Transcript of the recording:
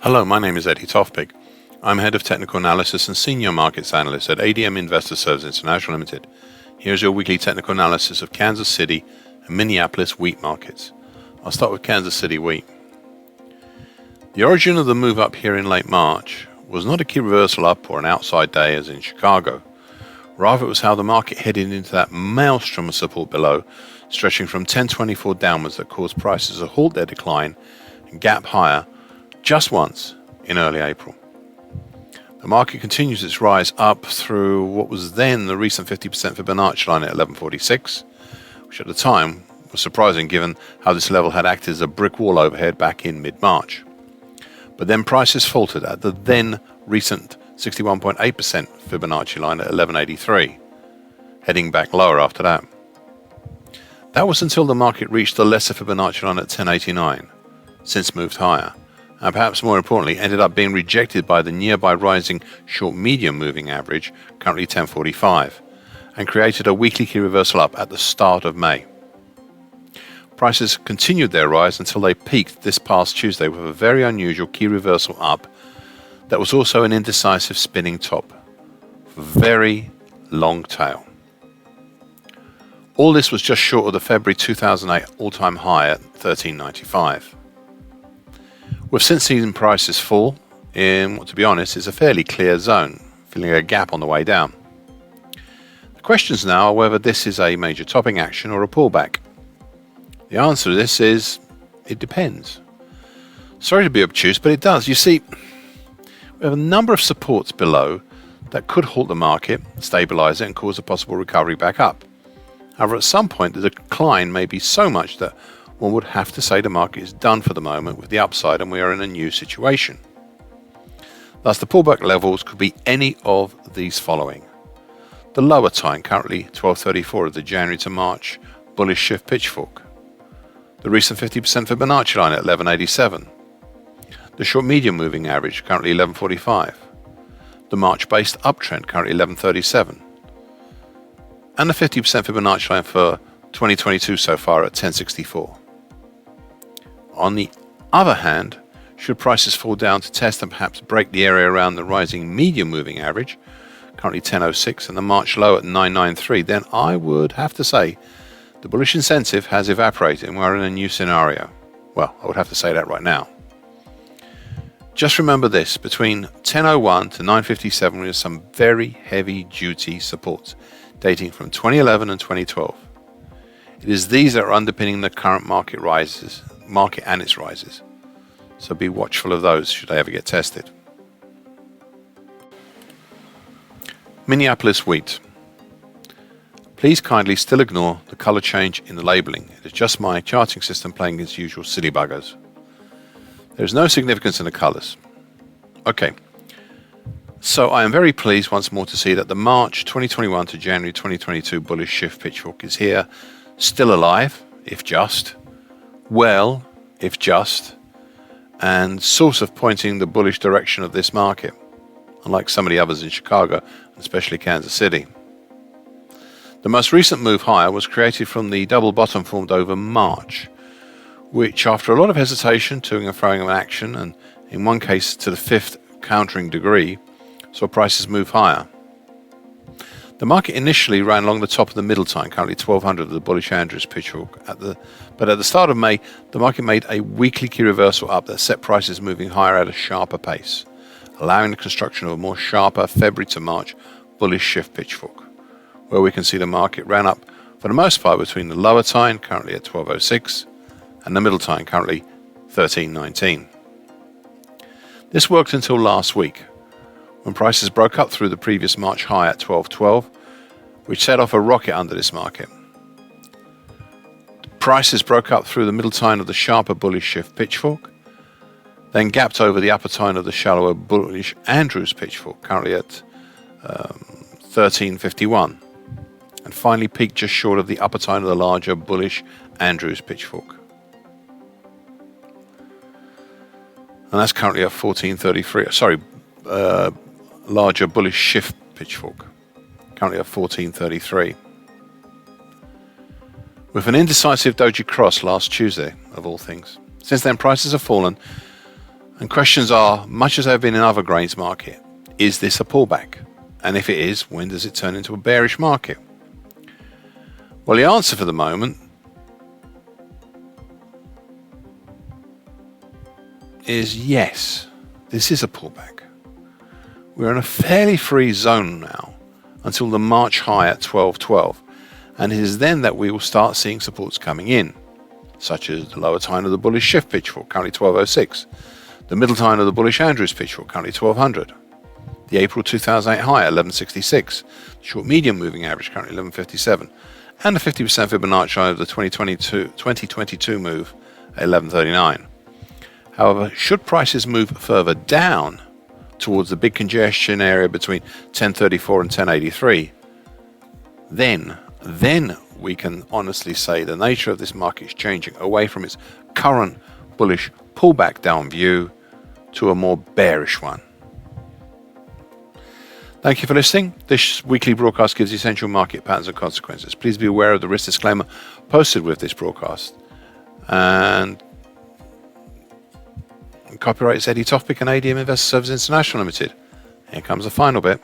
Hello, my name is Eddie Tofpik. I'm Head of Technical Analysis and Senior Markets Analyst at ADM Investor Services International Limited. Here's your weekly technical analysis of Kansas City and Minneapolis wheat markets. I'll start with Kansas City wheat. The origin of the move up here in late March was not a key reversal up or an outside day as in Chicago. Rather, it was how the market headed into that maelstrom of support below, stretching from 1024 downwards that caused prices to halt their decline and gap higher just once in early April. The market continues its rise up through what was then the recent 50% Fibonacci line at 1146, which at the time was surprising given how this level had acted as a brick wall overhead back in mid-March. But then prices faltered at the then recent 61.8% Fibonacci line at 1183, heading back lower after that. That was until the market reached the lesser Fibonacci line at 1089, since moved higher, and perhaps more importantly ended up being rejected by the nearby rising short-medium moving average, currently 1045, and created a weekly key reversal up at the start of May. Prices continued their rise until they peaked this past Tuesday with a very unusual key reversal up that was also an indecisive spinning top, very long tail. All this was just short of the February 2008 all-time high at 1395. We've since seen prices fall in what, to be honest, is a fairly clear zone, filling a gap on the way down. The questions now are whether this is a major topping action or a pullback. The answer to this is, it depends. Sorry to be obtuse, but it does. You see, we have a number of supports below that could halt the market, stabilize it, and cause a possible recovery back up. However, at some point, the decline may be so much that one would have to say the market is done for the moment with the upside and we are in a new situation. Thus, the pullback levels could be any of these following. The lower time, currently 1234 of the January to March bullish shift pitchfork. The recent 50% Fibonacci line at 1187. The short-medium moving average, currently 1145. The March-based uptrend, currently 1137. And the 50% Fibonacci line for 2022 so far at 1064. On the other hand, should prices fall down to test and perhaps break the area around the rising medium moving average, currently 1006, and the March low at 993, then I would have to say the bullish incentive has evaporated and we're in a new scenario. Well, I would have to say that right now. Just remember this, between 1001 to 957 we have some very heavy duty supports dating from 2011 and 2012. It is these that are underpinning the current market and its rises. So be watchful of those should they ever get tested. Minneapolis wheat. Please kindly still ignore the color change in the labeling. It is just my charting system playing its usual silly buggers. There is no significance in the colors. Okay. So I am very pleased once more to see that the March 2021 to January 2022 bullish shift pitchfork is here, still alive, if just, well, if just, and sort of pointing the bullish direction of this market, unlike some of the others in Chicago, especially Kansas City. The most recent move higher was created from the double bottom formed over March, which after a lot of hesitation, toing and froing of action, and in one case to the fifth countering degree, saw prices move higher. The market initially ran along the top of the middle time, currently 1200 of the bullish Andrews pitchfork. But at the start of May, the market made a weekly key reversal up that set prices moving higher at a sharper pace, allowing the construction of a more sharper February to March bullish shift pitchfork, where we can see the market ran up for the most part between the lower time, currently at 1206, and the middle time, currently 1319. This worked until last week, when prices broke up through the previous March high at 1212, which set off a rocket under this market. Prices broke up through the middle tine of the sharper bullish shift pitchfork, then gapped over the upper tine of the shallower bullish Andrews pitchfork, currently at 1351, and finally peaked just short of the upper tine of the larger bullish Andrews pitchfork. And that's currently at 1433. Larger bullish shift pitchfork, currently at 1433. With an indecisive doji cross last Tuesday, of all things. Since then, prices have fallen And questions are, much as they've been in other grains market, is this a pullback? And if it is, when does it turn into a bearish market? Well, the answer for the moment is yes, this is a pullback. We're in a fairly free zone now until the March high at 12.12, and it is then that we will start seeing supports coming in, such as the lower time of the bullish shift pitchfork, currently 12.06, the middle time of the bullish Andrews pitchfork, currently 1200, the April 2008 high at 1166, the short medium moving average currently 1157, and the 50% Fibonacci of the 2022 move at 1139. However, should prices move further down towards the big congestion area between 1034 and 1083, then we can honestly say the nature of this market is changing away from its current bullish pullback down view to a more bearish one. Thank you for listening. This weekly broadcast gives essential market patterns and consequences. Please be aware of the risk disclaimer posted with this broadcast. And copyright is Eddie Tofpik and ADM Investor Services International Limited. Here comes the final bit.